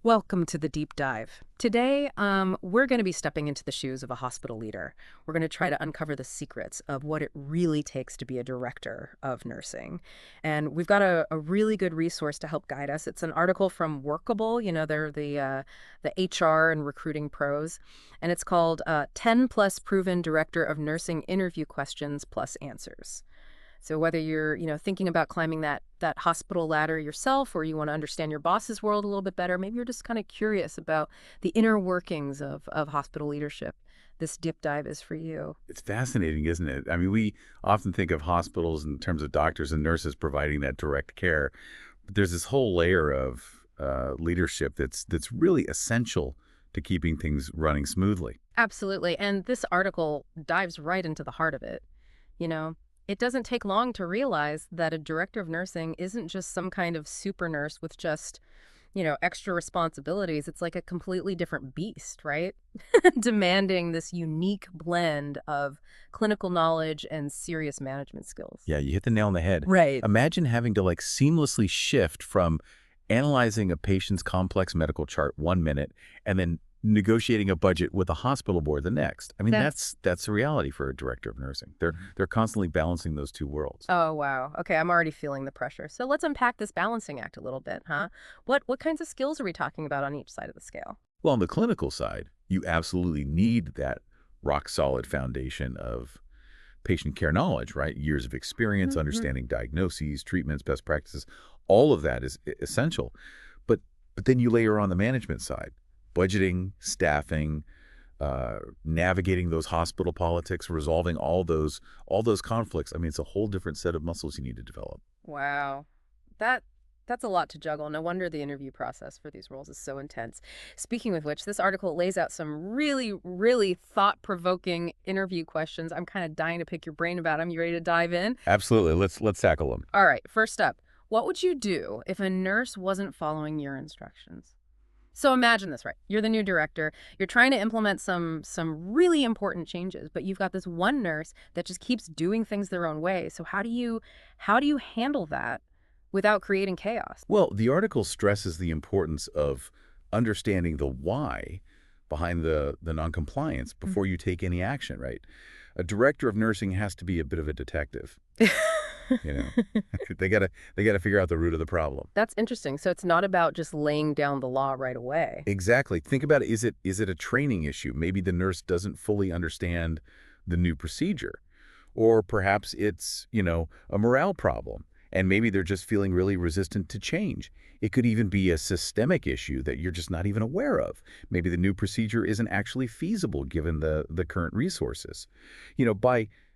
Welcome to the deep dive. Today, we're going to be stepping into the shoes of a hospital leader. We're going to try to uncover the secrets of what it really takes to be a director of nursing. And we've got a really good resource to help guide us. It's an article from Workable. They're the HR and recruiting pros. And it's called 10 Plus Proven Director of Nursing Interview Questions Plus Answers. So whether you're, thinking about climbing that hospital ladder yourself, or you want to understand your boss's world a little bit better, maybe you're just kind of curious about the inner workings of hospital leadership, this deep dive is for you. It's fascinating, isn't it? I mean, we often think of hospitals in terms of doctors and nurses providing that direct care, but there's this whole layer of leadership that's really essential to keeping things running smoothly. Absolutely. And this article dives right into the heart of it. You know, it doesn't take long to realize that a director of nursing isn't just some kind of super nurse with just, extra responsibilities. It's like a completely different beast, right? Demanding this unique blend of clinical knowledge and serious management skills. Yeah, you hit the nail on the head. Right. Imagine having to seamlessly shift from analyzing a patient's complex medical chart 1 minute and then negotiating a budget with a hospital board the next. I mean, that's the reality for a director of nursing. They're constantly balancing those two worlds. Oh, wow. Okay, I'm already feeling the pressure. So let's unpack this balancing act a little bit, huh? What kinds of skills are we talking about on each side of the scale? Well, on the clinical side, you absolutely need that rock solid foundation of patient care knowledge, right? Years of experience, Mhm. understanding diagnoses, treatments, best practices, all of that is essential. But then you layer on the management side, budgeting, staffing, navigating those hospital politics, resolving all those conflicts. I mean, it's a whole different set of muscles you need to develop. Wow. That that's a lot to juggle. No wonder the interview process for these roles is so intense. Speaking of which, this article lays out some really, really thought-provoking interview questions. I'm kind of dying to pick your brain about them. You ready to dive in? Absolutely. Let's tackle them. All right, first up, what would you do if a nurse wasn't following your instructions? So imagine this, right? You're the new director. You're trying to implement some really important changes, but you've got this one nurse that just keeps doing things their own way. So how do you handle that without creating chaos? Well, the article stresses the importance of understanding the why behind the noncompliance before you take any action, right? A director of nursing has to be a bit of a detective, you know. They gotta figure out the root of the problem. That's interesting. So it's not about just laying down the law right away. Exactly. Think about it. Is it a training issue? Maybe the nurse doesn't fully understand the new procedure. Or perhaps it's, a morale problem. And maybe they're just feeling really resistant to change. It could even be a systemic issue that you're just not even aware of. Maybe the new procedure isn't actually feasible given the current resources.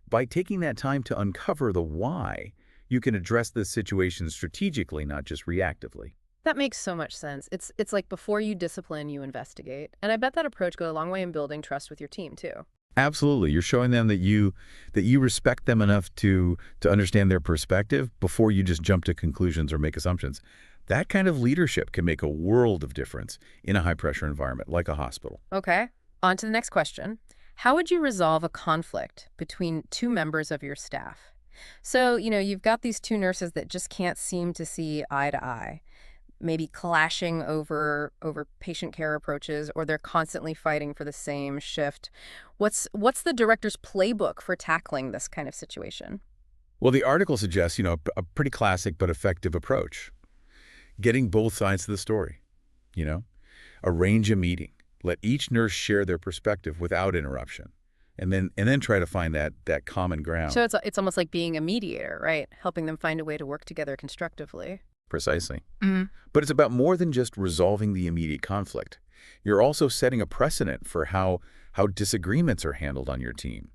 By taking that time to uncover the why, you can address the situation strategically, not just reactively. That makes so much sense. It's like before you discipline, you investigate. And I bet that approach goes a long way in building trust with your team too. Absolutely. You're showing them that you respect them enough to understand their perspective before you just jump to conclusions or make assumptions. That kind of leadership can make a world of difference in a high-pressure environment like a hospital. Okay. On to the next question. How would you resolve a conflict between two members of your staff? So, you've got these two nurses that just can't seem to see eye to eye, maybe clashing over patient care approaches, or they're constantly fighting for the same shift. What's the director's playbook for tackling this kind of situation? Well, the article suggests, a pretty classic but effective approach. Getting both sides of the story, you know? Arrange a meeting. Let each nurse share their perspective without interruption. And then try to find that common So ground. it's almost like being a mediator, right? Helping them find a way to work together constructively. Precisely. Mhm. But it's about more than just resolving the immediate conflict. You're also setting a precedent for how disagreements are handled on your team.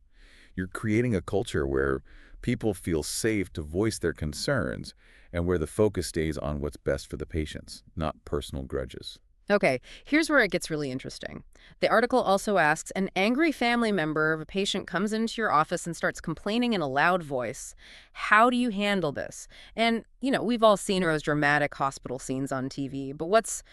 You're creating a culture where people feel safe to voice their concerns and where the focus stays on what's best for the patients, not personal grudges. Okay, here's where it gets really interesting. The article also asks, an angry family member of a patient comes into your office and starts complaining in a loud voice. How do you handle this? And, we've all seen those dramatic hospital scenes on TV, but what's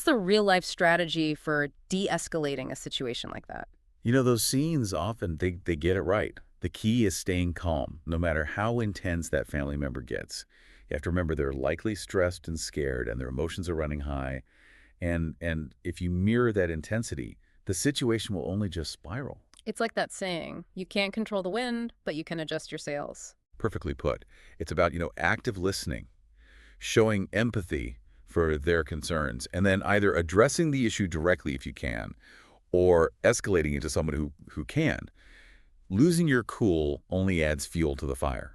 the real life strategy for de-escalating a situation like that? Those scenes often, they get it right. The key is staying calm, no matter how intense that family member gets. You have to remember they're likely stressed and scared and their emotions are running high. And if you mirror that intensity, the situation will only just spiral. It's like that saying, you can't control the wind, but you can adjust your sails. Perfectly put. It's about, active listening, showing empathy for their concerns, and then either addressing the issue directly if you can, or escalating it to someone who can. Losing your cool only adds fuel to the fire.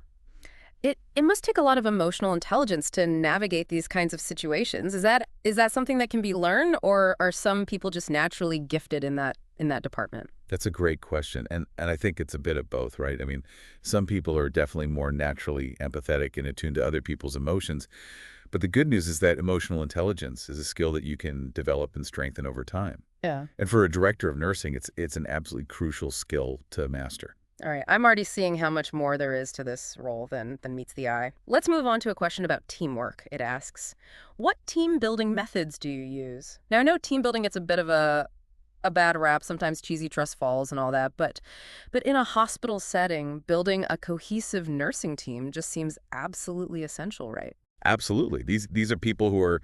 It must take a lot of emotional intelligence to navigate these kinds of situations. Is that something that can be learned, or are some people just naturally gifted in that department? That's a great question. And I think it's a bit of both, right? I mean, some people are definitely more naturally empathetic and attuned to other people's emotions. But the good news is that emotional intelligence is a skill that you can develop and strengthen over time. Yeah. And for a director of nursing, it's an absolutely crucial skill to master. All right. I'm already seeing how much more there is to this role than meets the eye. Let's move on to a question about teamwork. It asks, what team building methods do you use? Now, I know team building gets a bit of a bad rap, sometimes cheesy trust falls and all that, but in a hospital setting, building a cohesive nursing team just seems absolutely essential, right? Absolutely. These are people who are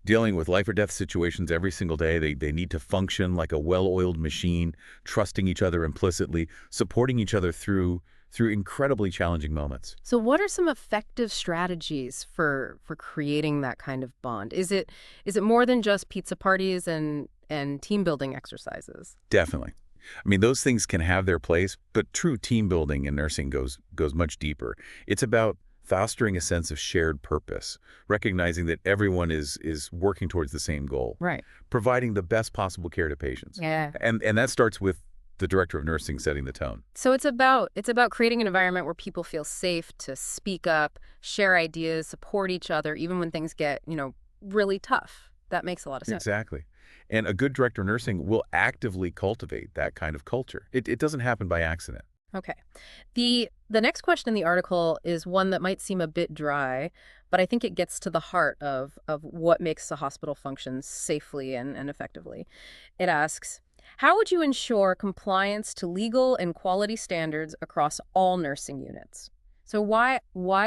dealing with life or death situations every single day. They need to function like a well-oiled machine, trusting each other implicitly, supporting each other through incredibly challenging moments. So what are some effective strategies for creating that kind of bond? Is it more than just pizza parties and team building exercises? Definitely. I mean, those things can have their place, but true team building in nursing goes much deeper. It's about fostering a sense of shared purpose, recognizing that everyone is working towards the same goal, Right. providing the best possible care to patients. Yeah. And that starts with the director of nursing setting the tone. So it's about creating an environment where people feel safe to speak up, share ideas, support each other, even when things get, really tough. That makes a lot of sense. Exactly. And a good director of nursing will actively cultivate that kind of culture. It doesn't happen by accident. Okay. The next question in the article is one that might seem a bit dry, but I think it gets to the heart of what makes a hospital function safely and effectively. It asks, how would you ensure compliance to legal and quality standards across all nursing units? So why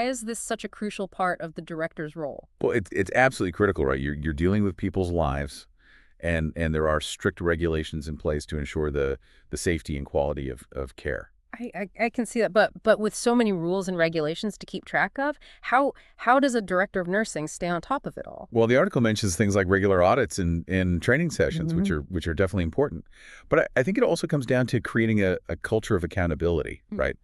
is this such a crucial part of the director's role? Well, it's absolutely critical, right? You're dealing with people's lives, and there are strict regulations in place to ensure the safety and quality of care. I can see that, but with so many rules and regulations to keep track of, how does a director of nursing stay on top of it all? Well, the article mentions things like regular audits and training sessions, which Hmm. are definitely important. But I think it also comes down to creating a culture of accountability, right?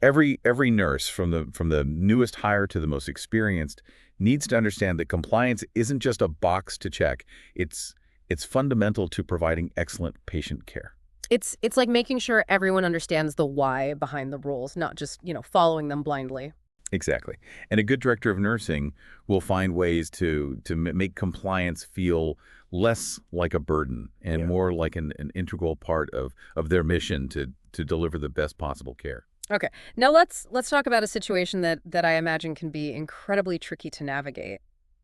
Every nurse, from the newest hire to the most experienced, needs to understand that compliance isn't just a box to check. It's fundamental to providing excellent patient care. It's like making sure everyone understands the why behind the rules, not just, following them blindly. Exactly. And a good director of nursing will find ways to make compliance feel less like a burden and more like an integral part of their mission to deliver the best possible care. Okay. Now let's talk about a situation that I imagine can be incredibly tricky to navigate.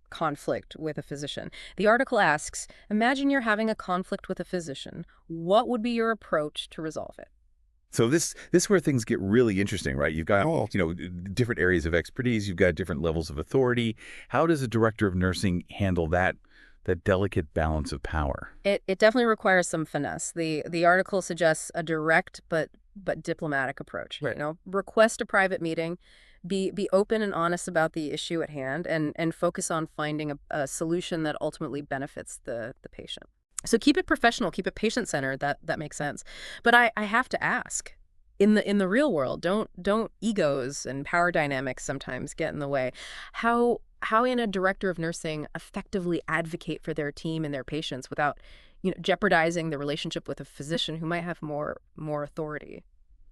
Conflict with a physician. The article asks, imagine you're having a conflict with a physician. What would be your approach to resolve it? So this is where things get really interesting, right? You've got, different areas of expertise, you've got different levels of authority. How does a director of nursing handle that delicate balance of power? It definitely requires some finesse. The article suggests a direct but diplomatic approach. Right. Request a private meeting, be open and honest about the issue at hand, and focus on finding a solution that ultimately benefits the patient. So keep it professional, keep it patient-centered. That makes sense. But I have to ask, in the real world, don't egos and power dynamics sometimes get in the way? How in a director of nursing effectively advocate for their team and their patients without, jeopardizing the relationship with a physician who might have more authority?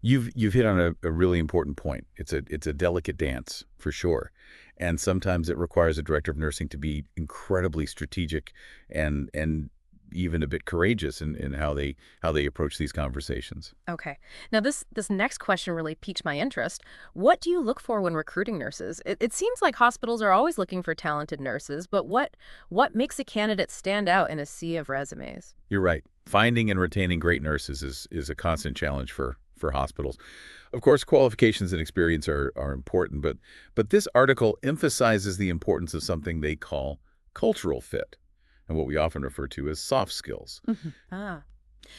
You've hit on a really important point. It's a delicate dance for sure. And sometimes it requires a director of nursing to be incredibly strategic and even a bit courageous in how they approach these conversations. Okay. Now, this next question really piqued my interest. What do you look for when recruiting nurses? It seems like hospitals are always looking for talented nurses, but what makes a candidate stand out in a sea of resumes? You're right. Finding and retaining great nurses is a constant challenge for hospitals. Of course, qualifications and experience are important, but this article emphasizes the importance of something they call cultural fit. and what we often refer to as soft skills. Ah.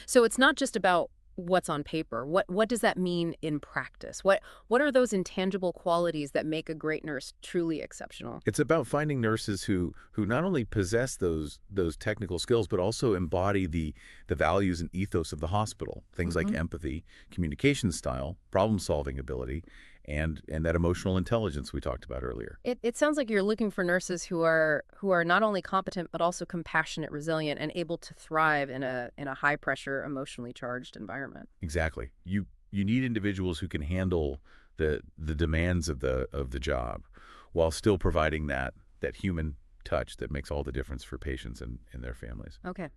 So it's not just about what's on paper. What does that mean in practice? What are those intangible qualities that make a great nurse truly exceptional? It's about finding nurses who not only possess those technical skills, but also embody the values and ethos of the hospital. Things like Hmm. empathy, communication style, problem-solving ability, and that emotional intelligence we talked about earlier. It sounds like you're looking for nurses who are not only competent but also compassionate, resilient, and able to thrive in a high pressure, emotionally charged environment. Exactly. You need individuals who can handle the demands of the job while still providing that human touch that makes all the difference for patients and their families. Okay.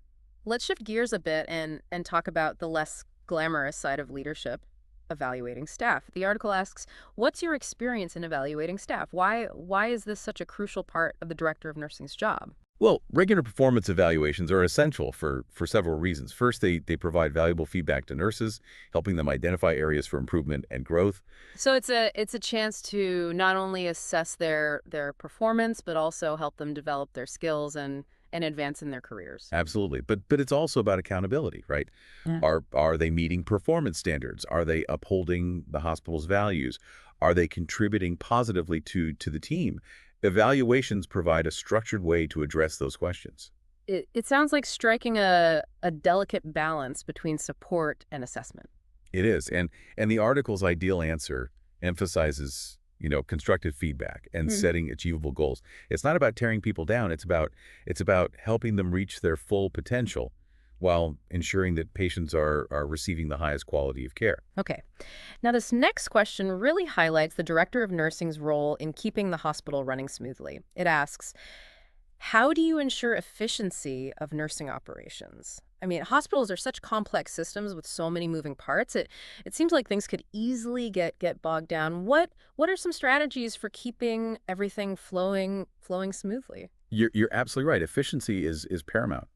Let's shift gears a bit and talk about the less glamorous side of leadership, evaluating staff. The article asks, "What's your experience in evaluating staff? Why is this such a crucial part of the director of nursing's job?" Well, regular performance evaluations are essential for several reasons. First, they provide valuable feedback to nurses, helping them identify areas for improvement and growth. So it's a chance to not only assess their performance but also help them develop their skills and advance in their careers. Absolutely. But it's also about accountability, right? Yeah. Are they meeting performance standards? Are they upholding the hospital's values? Are they contributing positively to the team? Evaluations provide a structured way to address those questions. It sounds like striking a delicate balance between support and assessment. It is. And the article's ideal answer emphasizes, constructive feedback and setting achievable goals. It's not about tearing people down. It's about helping them reach their full potential while ensuring that patients are receiving the highest quality of care. Okay. Now, this next question really highlights the director of nursing's role in keeping the hospital running smoothly. It asks, how do you ensure efficiency of nursing operations? I mean, hospitals are such complex systems with so many moving parts. It seems like things could easily get bogged down. What are some strategies for keeping everything flowing smoothly? You're absolutely right. Efficiency is paramount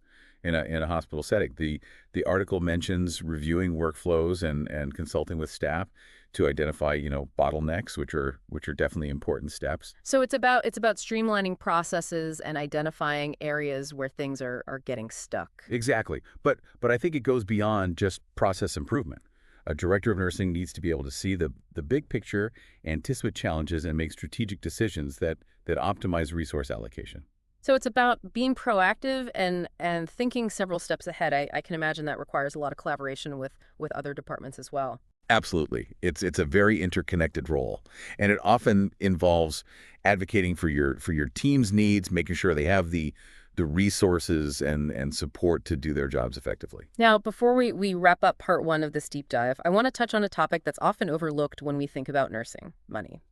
in a hospital setting. The article mentions reviewing workflows and consulting with staff to identify, bottlenecks, which are definitely important steps. So it's about streamlining processes and identifying areas where things are getting stuck. Exactly. But I think it goes beyond just process improvement. A director of nursing needs to be able to see the big picture, anticipate challenges, and make strategic decisions that optimize resource allocation. So it's about being proactive and thinking several steps ahead. I can imagine that requires a lot of collaboration with other departments as well. Absolutely. It's a very interconnected role, and it often involves advocating for your team's needs, making sure they have the resources and support to do their jobs effectively. Now, before we wrap up part one of this deep dive, I want to touch on a topic that's often overlooked when we think about nursing, money.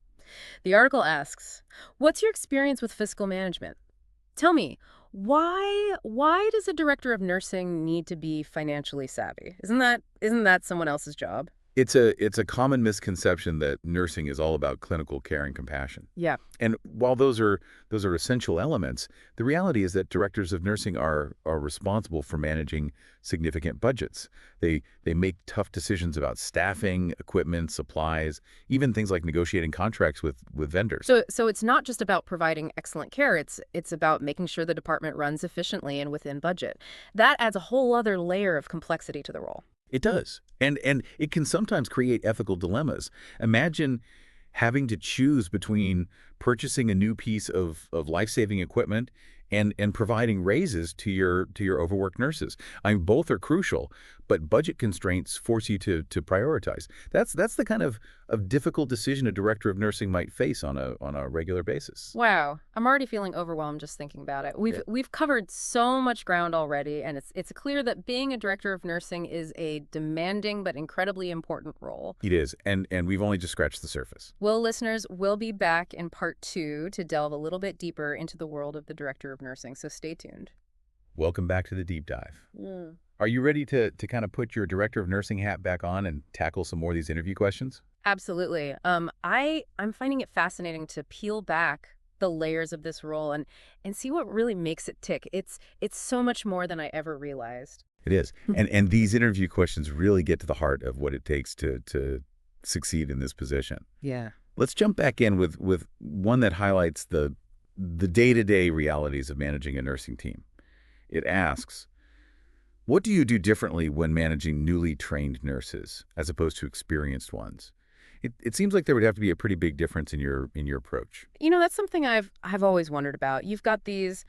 The article asks, "What's your experience with fiscal management? Tell me, why does a director of nursing need to be financially savvy? Isn't that someone else's job?" It's a common misconception that nursing is all about clinical care and compassion. Yeah. And while those are essential elements, the reality is that directors of nursing are responsible for managing significant budgets. They make tough decisions about staffing, equipment, supplies, even things like negotiating contracts with vendors. So it's not just about providing excellent care. It's about making sure the department runs efficiently and within budget. That adds a whole other layer of complexity to the role. It does. And it can sometimes create ethical dilemmas. Imagine having to choose between purchasing a new piece of life-saving equipment and providing raises to your overworked nurses. I mean, both are crucial, but budget constraints force you to prioritize. That's the kind of difficult decision a director of nursing might face on a regular basis. Wow, I'm already feeling overwhelmed just thinking about it. We've Yeah. we've covered so much ground already, and it's clear that being a director of nursing is a demanding but incredibly important role. It is, and we've only just scratched the surface. Well, listeners, we'll be back in part two to delve a little bit deeper into the world of the director of nursing, so stay tuned. Welcome back to the deep dive. Mm. Are you ready to kind of put your director of nursing hat back on and tackle some more of these interview questions? Absolutely. I'm finding it fascinating to peel back the layers of this role and see what really makes it tick. It's so much more than I ever realized. It is. And these interview questions really get to the heart of what it takes to succeed in this position. Yeah. Let's jump back in with one that highlights the day-to-day realities of managing a nursing team. It asks, what do you do differently when managing newly trained nurses as opposed to experienced ones? It seems like there would have to be a pretty big difference in your approach. That's something I've always wondered about. You've got these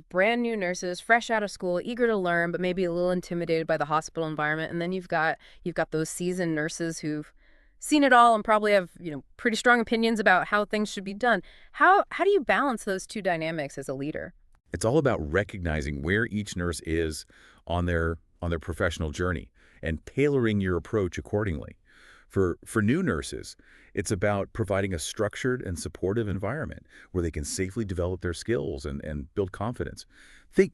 brand new nurses, fresh out of school, eager to learn, but maybe a little intimidated by the hospital environment. And then you've got those seasoned nurses who've seen it all and probably have, pretty strong opinions about how things should be done. How do you balance those two dynamics as a leader? It's all about recognizing where each nurse is on their professional journey and tailoring your approach accordingly. For new nurses, it's about providing a structured and supportive environment where they can safely develop their skills and build confidence. Think,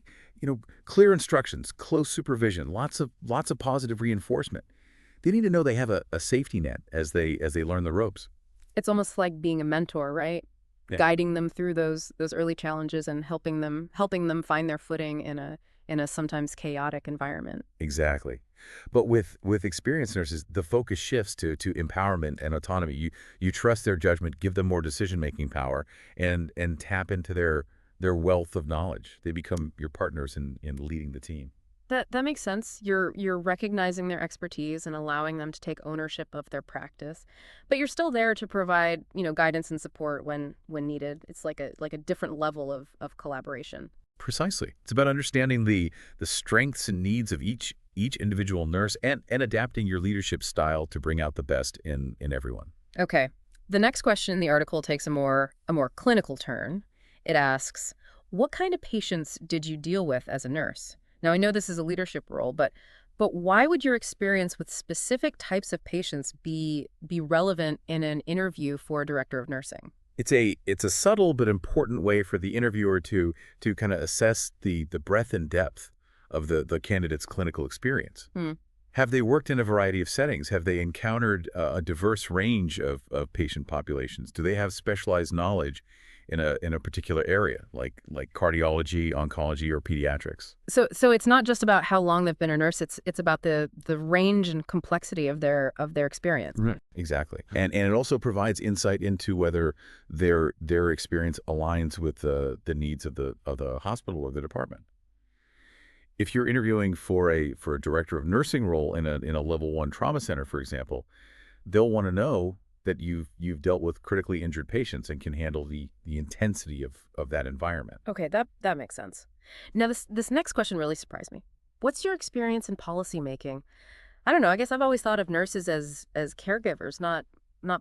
clear instructions, close supervision, lots of positive reinforcement. They need to know they have a safety net as they learn the ropes. It's almost like being a mentor, right? Yeah. Guiding them through those early challenges and helping them find their footing in a sometimes chaotic environment. Exactly. But with experienced nurses, the focus shifts to empowerment and autonomy. You trust their judgment, give them more decision-making power, and tap into their wealth of knowledge. They become your partners in leading the team. That makes sense. You're recognizing their expertise and allowing them to take ownership of their practice, but you're still there to provide, guidance and support when needed. It's like a different level of collaboration. Precisely. It's about understanding the strengths and needs of each individual nurse and adapting your leadership style to bring out the best in everyone. Okay. The next question in the article takes a more clinical turn. It asks, "What kind of patients did you deal with as a nurse?" Now, I know this is a leadership role, but why would your experience with specific types of patients be relevant in an interview for a director of nursing? It's a subtle but important way for the interviewer to kind of assess the breadth and depth of the candidate's clinical experience. Hmm. Have they worked in a variety of settings? Have they encountered a diverse range of patient populations? Do they have specialized knowledge in a particular area, like cardiology, oncology, or pediatrics? So it's not just about how long they've been a nurse. It's about the range and complexity of their experience. Right. Exactly. And it also provides insight into whether their experience aligns with the needs of the hospital or the department. If you're interviewing for a director of nursing role in a level 1 trauma center, for example, they'll want to know that you've dealt with critically injured patients and can handle the intensity of that environment. Okay, that makes sense. Now, this next question really surprised me. What's your experience in policymaking? I don't know. I guess I've always thought of nurses as caregivers, not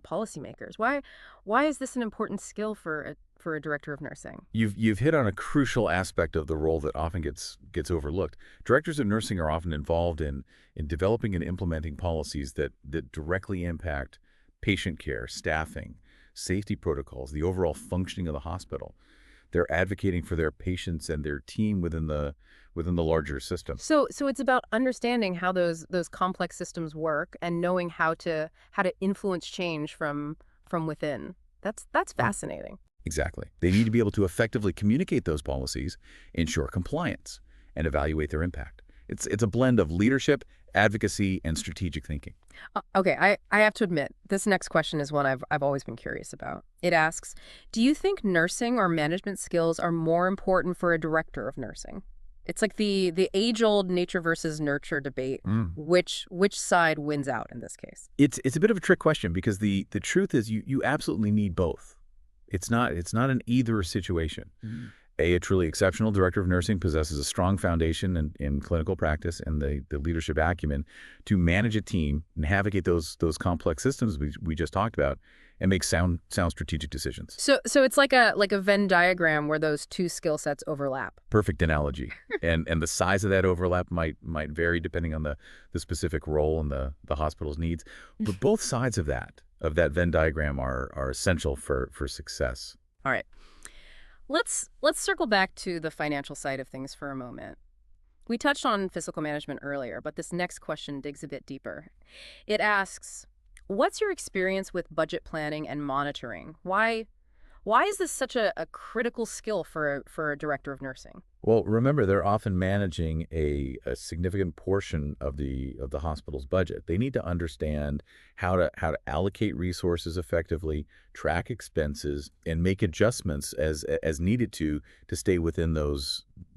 policymakers. Why is this an important skill for a director of nursing? You've hit on a crucial aspect of the role that often gets overlooked. Directors of nursing are often involved in developing and implementing policies that directly impact patient care, staffing, safety protocols, the overall functioning of the hospital. They're advocating for their patients and their team within the larger system. So it's about understanding how those complex systems work and knowing how to influence change from within. That's fascinating. Exactly. They need to be able to effectively communicate those policies, ensure compliance, and evaluate their impact. It's a blend of leadership, advocacy, and strategic thinking. Okay, I have to admit, this next question is one I've always been curious about. It asks, "Do you think nursing or management skills are more important for a director of nursing?" It's like the age-old nature versus nurture debate. Which side wins out in this case? It's a bit of a trick question because the truth is you absolutely need both. It's not an either situation. A truly exceptional director of nursing possesses a strong foundation in clinical practice and the leadership acumen to manage a team, navigate those complex systems we just talked about, and make sound strategic decisions. So it's like a Venn diagram where those two skill sets overlap. Perfect analogy. and the size of that overlap might vary depending on the specific role and the hospital's needs. But both sides of that Venn diagram are essential for success. All right. Let's circle back to the financial side of things for a moment. We touched on fiscal management earlier, but this next question digs a bit deeper. It asks, "What's your experience with budget planning and monitoring? Why is this such a critical skill for a director of nursing?" Well, remember, they're often managing a significant portion of the hospital's budget. They need to understand how to allocate resources effectively, track expenses, and make adjustments as needed to stay within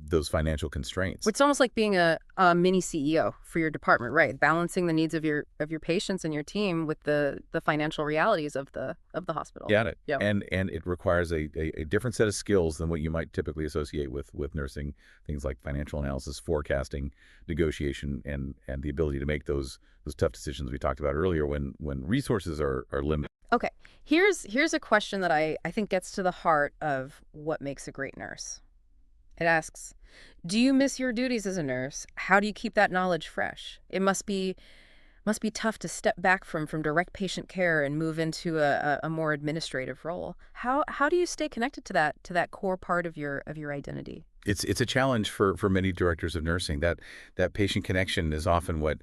those financial constraints. It's almost like being a mini CEO for your department, right? Balancing the needs of your patients and your team with the financial realities of the hospital. Got it. Yep. And it requires a different set of skills than what you might typically associate with nursing, things like financial analysis, forecasting, negotiation, and the ability to make those tough decisions we talked about earlier when resources are limited. Okay. Here's a question that I think gets to the heart of what makes a great nurse. It asks, do you miss your duties as a nurse? How do you keep that knowledge fresh? It must be tough to step back from direct patient care and move into a more administrative role. How do you stay connected to that core part of your identity? It's a challenge for many directors of nursing. That patient connection is often what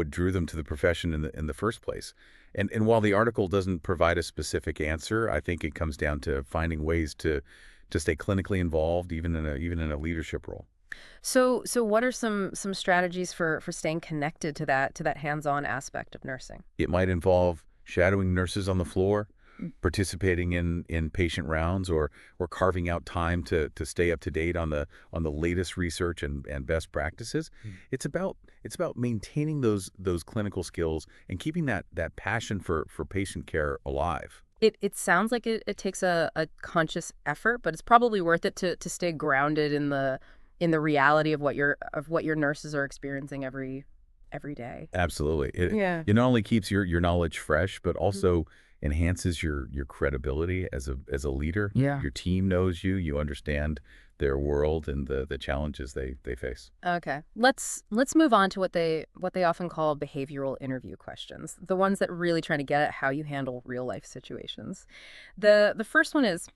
drew them to the profession in the first place. And while the article doesn't provide a specific answer, I think it comes down to finding ways to stay clinically involved, even in a leadership role. So what are some strategies for staying connected to that hands-on aspect of nursing? It might involve shadowing nurses on the floor, participating in patient rounds, or carving out time to stay up to date on the latest research and best practices. Mm. It's about maintaining those clinical skills and keeping that passion for patient care alive. It sounds like it takes a conscious effort, but it's probably worth it to stay grounded in the reality of what your nurses are experiencing every day. Absolutely. Yeah. It not only keeps your knowledge fresh, but also enhances your credibility as a leader. Yeah. Your team knows you. You understand their world and the challenges they face. Okay. Let's move on to what they often call behavioral interview questions. The ones that really trying to get at how you handle real life situations. The first one is,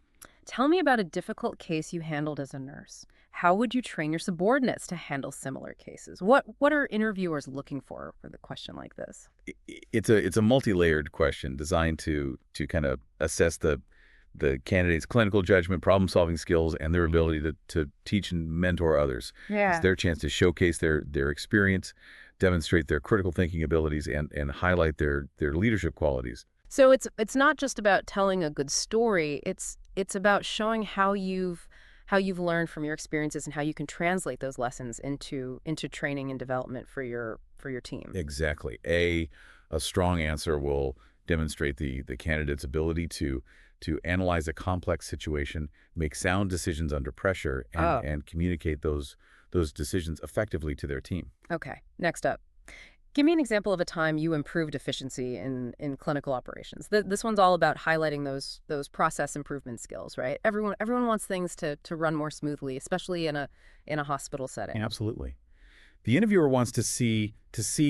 tell me about a difficult case you handled as a nurse. How would you train your subordinates to handle similar cases? What are interviewers looking for with a question like this? It's a multi-layered question designed to kind of assess the candidate's clinical judgment, problem-solving skills, and their ability to teach and mentor others. It's Yeah. their chance to showcase their experience, demonstrate their critical thinking abilities, and highlight their leadership qualities. So it's not just about telling a good story. It's about showing how you've learned from your experiences and how you can translate those lessons into training and development for your team. Exactly. A strong answer will demonstrate the candidate's ability to analyze a complex situation, make sound decisions under pressure, Oh, and communicate those decisions effectively to their team. okay. Next up. Give me an example of a time you improved efficiency in clinical operations. This one's all about highlighting those process improvement skills, right? Everyone wants things to run more smoothly, especially in a hospital setting. Absolutely. The interviewer wants to see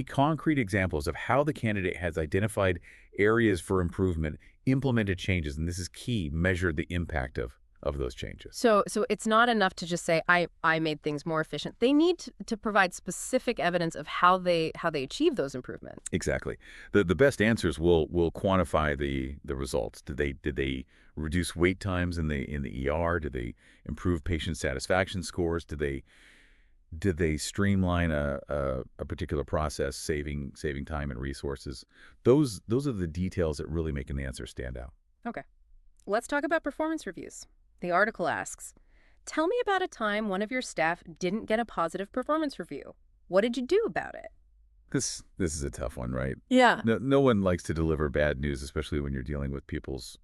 concrete examples of how the candidate has identified areas for improvement, implemented changes, and this is key, measured the impact of those changes. So it's not enough to just say I made things more efficient. They need to provide specific evidence of how they achieve those improvements. Exactly. The best answers will quantify the results. Did they reduce wait times in the ER? Did they improve patient satisfaction scores? Did they streamline a particular process, saving time and resources? Those are the details that really make an answer stand out. Okay. Let's talk about performance reviews. The article asks, tell me about a time one of your staff didn't get a positive performance review. What did you do about it? This is a tough one, right? Yeah. No one likes to deliver bad news, especially when you're dealing with people's,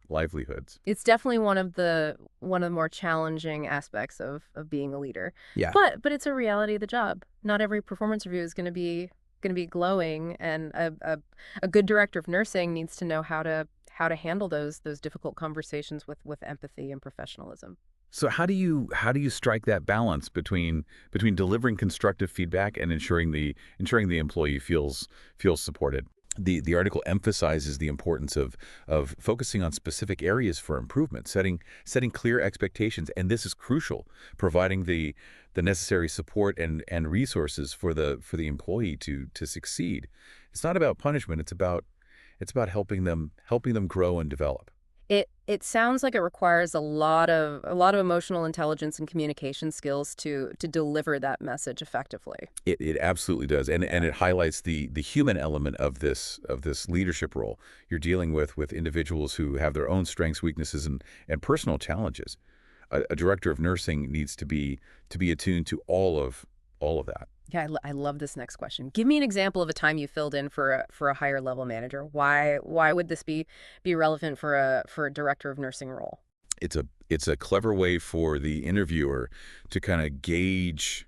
livelihoods. It's definitely one of the more challenging aspects of being a leader. Yeah. But it's a reality of the job. Not every performance review is going to be glowing, and a good director of nursing needs to know how to handle those difficult conversations with empathy and professionalism. So how do you strike that balance between delivering constructive feedback and ensuring the employee feels supported? The article emphasizes the importance of focusing on specific areas for improvement, setting clear expectations, and this is crucial, providing the necessary support and resources for the employee to succeed. It's not about punishment, it's about helping them grow and develop. It sounds like it requires a lot of emotional intelligence and communication skills to deliver that message effectively. It absolutely does, and it highlights the human element of this leadership role. You're dealing with individuals who have their own strengths, weaknesses, and personal challenges. a director of nursing needs to be attuned to all of that. Yeah, I love this next question. Give me an example of a time you filled in for a higher level manager. Why would this be relevant for a director of nursing role? It's a clever way for the interviewer to kind of gauge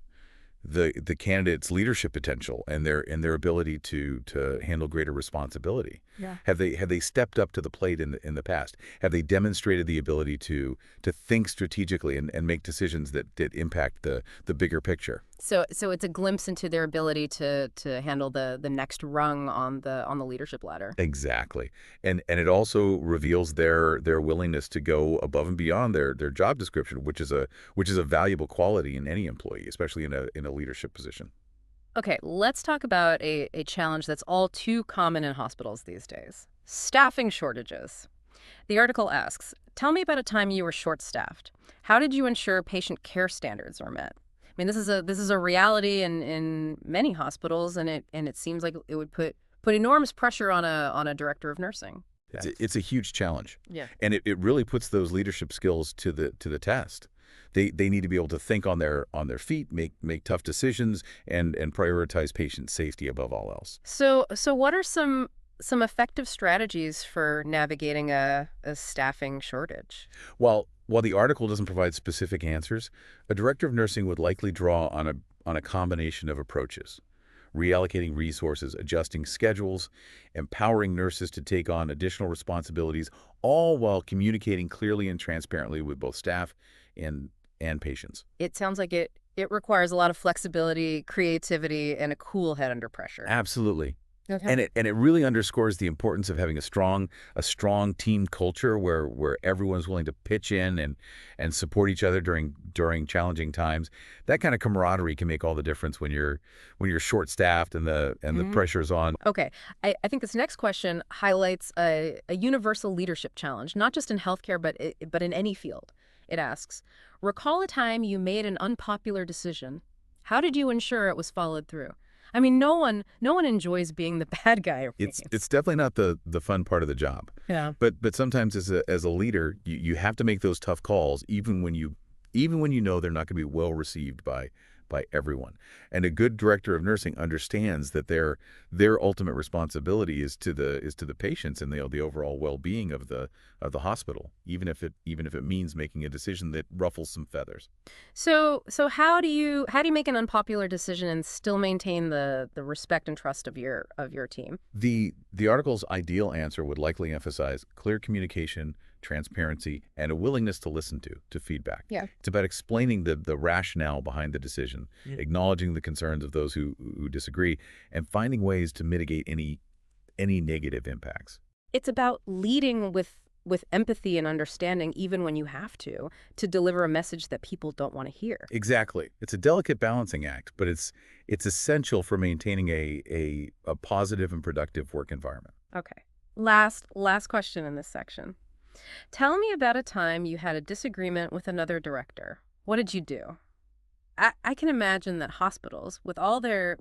the candidate's leadership potential and their ability to handle greater responsibility. Yeah. Have they stepped up to the plate in the past? Have they demonstrated the ability to think strategically and make decisions that impact the bigger picture? So it's a glimpse into their ability to handle the next rung on the leadership ladder. Exactly. And it also reveals their willingness to go above and beyond their job description, which is a valuable quality in any employee, especially in a leadership position. Okay, let's talk about a challenge that's all too common in hospitals these days. Staffing shortages. The article asks, tell me about a time you were short-staffed. How did you ensure patient care standards are met? I mean, this is a reality in many hospitals, and it seems like it would put enormous pressure on a director of nursing. It's a huge challenge. Yeah. And it really puts those leadership skills to the test. They need to be able to think on their feet, make tough decisions, and prioritize patient safety above all else. So what are some effective strategies for navigating a staffing shortage? While the article doesn't provide specific answers, a director of nursing would likely draw on a combination of approaches: reallocating resources, adjusting schedules, empowering nurses to take on additional responsibilities, all while communicating clearly and transparently with both staff and patients. It sounds like it requires a lot of flexibility, creativity, and a cool head under pressure. Absolutely. Okay. And it really underscores the importance of having a strong team culture where everyone's willing to pitch in and support each other during challenging times. That kind of camaraderie can make all the difference when you're short-staffed and the pressure's on. Okay. I think this next question highlights a universal leadership challenge, not just in healthcare, but in any field. It asks, recall a time you made an unpopular decision. How did you ensure it was followed through? I mean, no one enjoys being the bad guy. It's definitely not the fun part of the job. Yeah. But sometimes as a leader, you have to make those tough calls even when you know they're not going to be well received by everyone. And a good director of nursing understands that their ultimate responsibility is to the patients and the overall well-being of the hospital, even if it means making a decision that ruffles some feathers. So how do you make an unpopular decision and still maintain the respect and trust of your team? The article's ideal answer would likely emphasize clear communication, transparency, and a willingness to listen to feedback. Yeah. It's about explaining the rationale behind the decision, acknowledging the concerns of those who disagree, and finding ways to mitigate any negative impacts. It's about leading with empathy and understanding, even when you have to deliver a message that people don't want to hear. Exactly. It's a delicate balancing act, but it's essential for maintaining a positive and productive work environment. Okay. Last question in this section. Tell me about a time you had a disagreement with another director. What did you do? I can imagine that hospitals, with all their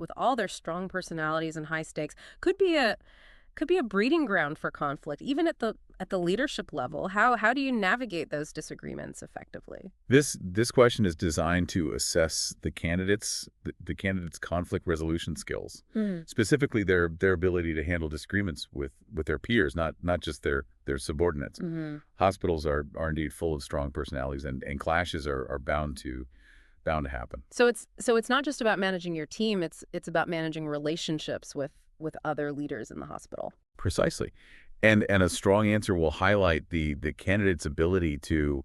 strong personalities and high stakes, could be a breeding ground for conflict, even at the leadership level. How do you navigate those disagreements effectively? This question is designed to assess the candidates' conflict resolution skills, specifically their ability to handle disagreements with their peers, not just their subordinates. Hospitals are indeed full of strong personalities, and clashes are bound to happen. So it's not just about managing your team. It's about managing relationships with other leaders in the hospital. Precisely. And a strong answer will highlight the candidate's ability to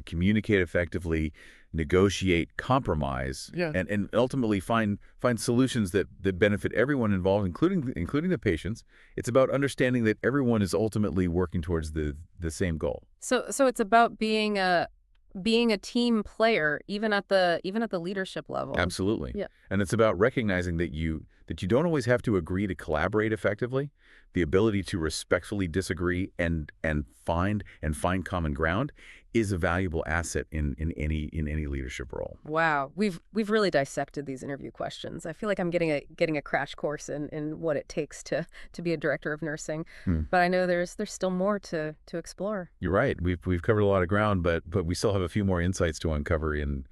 communicate effectively, negotiate, compromise, and ultimately find solutions that benefit everyone involved, including the patients. It's about understanding that everyone is ultimately working towards the same goal. So it's about being a team player, even at the leadership level. Absolutely. Yeah. And it's about recognizing that that you don't always have to agree to collaborate effectively. The ability to respectfully disagree and find common ground is a valuable asset in any leadership role. Wow, we've really dissected these interview questions. I feel like I'm getting a crash course in what it takes to be a director of nursing, Hmm. but I know there's still more to explore. You're right. We've covered a lot of ground, but we still have a few more insights to uncover in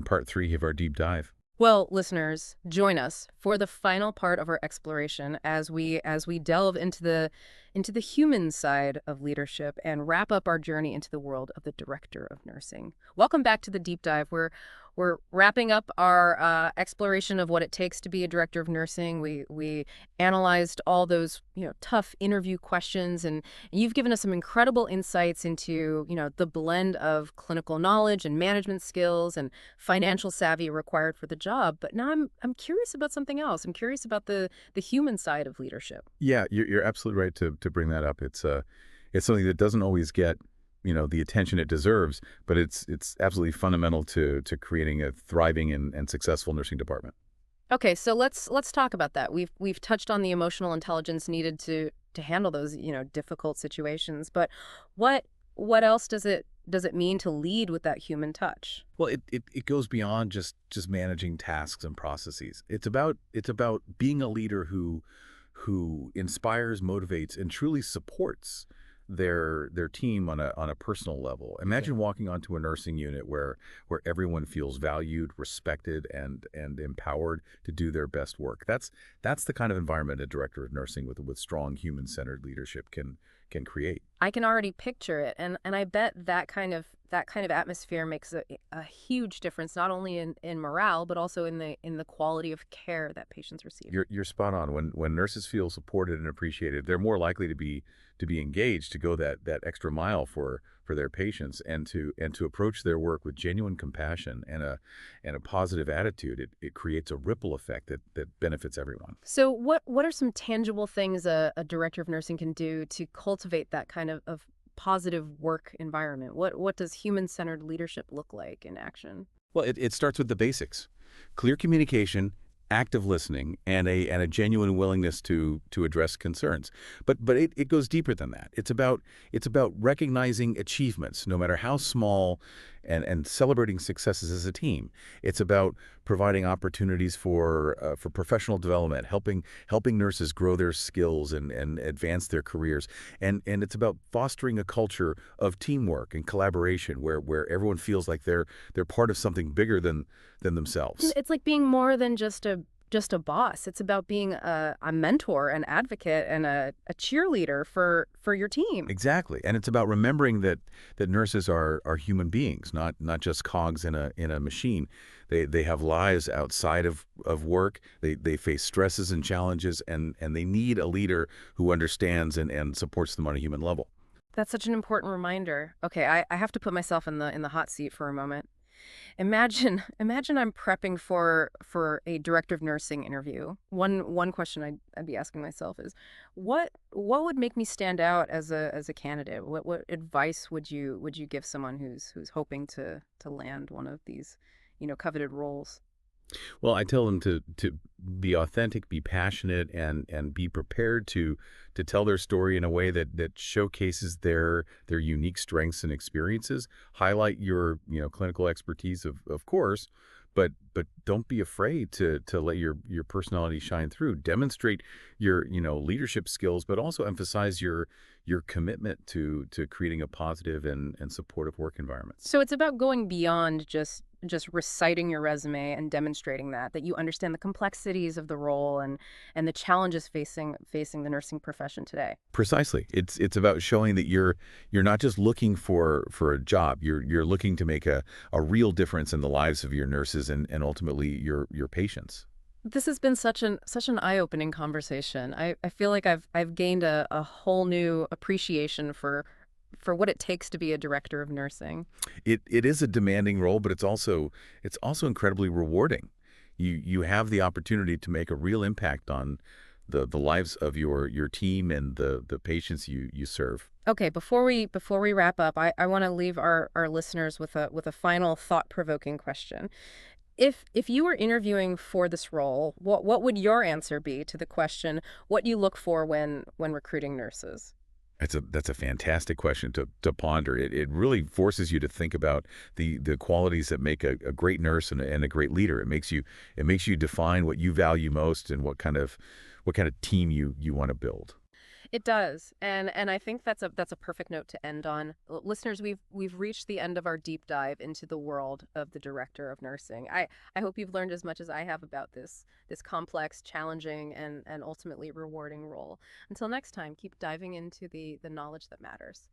part three of our deep dive. Well, listeners, join us for the final part of our exploration as we delve into the human side of leadership and wrap up our journey into the world of the director of nursing. Welcome back to the deep dive. We're wrapping up our exploration of what it takes to be a director of nursing. We analyzed all those tough interview questions, and you've given us some incredible insights into the blend of clinical knowledge and management skills and financial savvy required for the job. But now I'm curious about something else. I'm curious about the human side of leadership. Yeah, you're absolutely right to bring that up. It's something that doesn't always get the attention it deserves, but it's absolutely fundamental to creating a thriving and successful nursing department. Okay, so let's talk about that. We've touched on the emotional intelligence needed to handle those difficult situations, but what else does it mean to lead with that human touch? Well, it goes beyond just managing tasks and processes. It's about being a leader who inspires, motivates, and truly supports their team on a personal level. Imagine walking onto a nursing unit where everyone feels valued, respected, and empowered to do their best work. That's the kind of environment a director of nursing with strong human-centered leadership can create. I can already picture it, and I bet that kind of atmosphere makes a huge difference not only in morale but also in the quality of care that patients receive. You're spot on. When nurses feel supported and appreciated, they're more likely to be engaged, to go that extra mile for their patients, and to approach their work with genuine compassion and a positive attitude. It creates a ripple effect that benefits everyone. So what are some tangible things a director of nursing can do to cultivate that kind of positive work environment? What does human-centered leadership look like in action? Well, it starts with the basics: clear communication, active listening, and a genuine willingness to address concerns. But it goes deeper than that. It's about recognizing achievements, no matter how small, and celebrating successes as a team. It's about providing opportunities for professional development, helping nurses grow their skills and advance their careers. And it's about fostering a culture of teamwork and collaboration where everyone feels like they're part of something bigger than themselves. It's like being more than just a boss. It's about being a mentor, an advocate, and a cheerleader for your team. Exactly. And it's about remembering that nurses are human beings, not just cogs in a machine. They have lives outside of work. They face stresses and challenges, and they need a leader who understands and supports them on a human level. That's such an important reminder. Okay, I have to put myself in the hot seat for a moment. Imagine I'm prepping for a director of nursing interview. One question I'd be asking myself is, what would make me stand out as a candidate? What advice would you give someone who's hoping to land one of these, coveted roles? Well, I tell them to be authentic, be passionate, and be prepared to tell their story in a way that showcases their unique strengths and experiences. Highlight your clinical expertise, of course, but don't be afraid to let your personality shine through. Demonstrate your leadership skills, but also emphasize your commitment to creating a positive and supportive work environment. So it's about going beyond just reciting your resume and demonstrating that you understand the complexities of the role and the challenges facing the nursing profession today. Precisely. It's about showing that you're not just looking for a job. You're looking to make a real difference in the lives of your nurses and ultimately your patients. This has been such an eye-opening conversation. I feel like I've gained a whole new appreciation for what it takes to be a director of nursing. It is a demanding role, but it's also incredibly rewarding. You have the opportunity to make a real impact on the lives of your team and the patients you serve. Okay, before we wrap up, I want to leave our listeners with a final thought-provoking question. If you were interviewing for this role, what would your answer be to the question, what you look for when recruiting nurses? That's a fantastic question to ponder. It really forces you to think about the qualities that make a great nurse and a great leader. It makes you define what you value most and what kind of team you want to build. It does, and I think that's a perfect note to end on. Listeners, we've reached the end of our deep dive into the world of the director of nursing. I hope you've learned as much as I have about this complex, challenging, and ultimately rewarding role. Until next time, keep diving into the knowledge that matters.